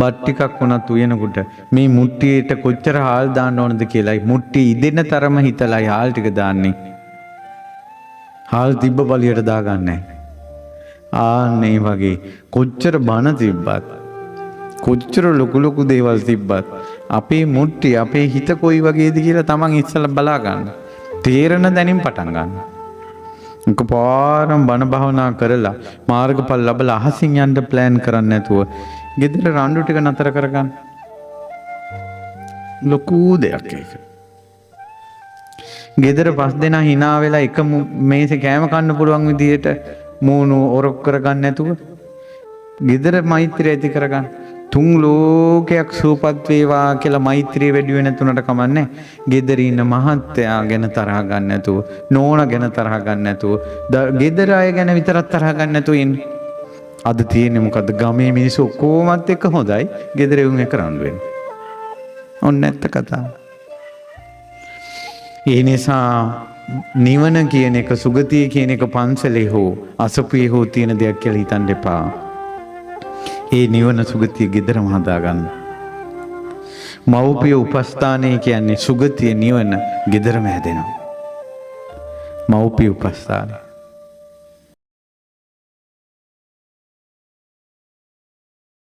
බත් ටිකක් වුණත් උයනකොට මේ මුට්ටියට කොච්චර හාල් දාන්න ඕනද කියලායි මුට්ටිය ඉදෙන තරම හිතලායි හාල් ටික දාන්නේ. හාල් තිබ්බ පළියට දාගන්නේ. ආන්නේ වගේ කොච්චර බන තිබ්බත් කොච්චර ලොකු ලොකු දේවල් තිබ්බත් අපේ මුට්ටිය අපේ හිත කොයි වගේද කියලා තමන් ඉස්සෙල්ලා බලා ගන්න. තේරෙන දැනින් පටන් ගන්න. එකපාරම බණ භාවනා කරලා මාර්ගඵල ලැබලා අහසින් යන්න ප්ලෑන් කරන්නේ නැතුව ගෙදර රණ්ඩු ටික නතර කරගන්න. ලොකු දෙයක් ඒක. ගෙදර පස් දෙනා hina වෙලා එක මේසේ කෑම කන්න පුළුවන් විදියට මූණු ඔරොක් කරගන්න නැතුව ගෙදර මෛත්‍රිය ඇති කරගන්න. තුන් ලෝකයක් සූපත් වේවා කියලා මෛත්‍රිය වැඩි වෙන තුනට කමන්නේ. ගෙදර ඉන්න මහත්තයා ගැන තරහ ගන්න නැතුව, නෝනා ගැන තරහ ගන්න නැතුව, ගෙදර අය ගැන විතරක් තරහ ගන්න නැතුව ඉන්නේ. අද තියෙන්නේ මොකද්ද? ගමේ මිනිස්සු ඔක්කොමත් එක්ක හොඳයි, ගෙදර එවුන් එක රණ්ඩු වෙනවා. ඔන්න නැත්ත කතාව. ඒ නිසා නිවන කියන එක, සුගතිය කියන එක පන්සලේ හෝ අසපුවේ හෝ තියෙන දෙයක් කියලා හිතන්න එපා. ඒ නිවන සුගතිය ගෙදරම හදාගන්න. මව්පිය උපස්ථානය කියන්නේ සුගතිය නිවන ගෙදරම හැදෙනවා. මව්පිය උපස්ථානය.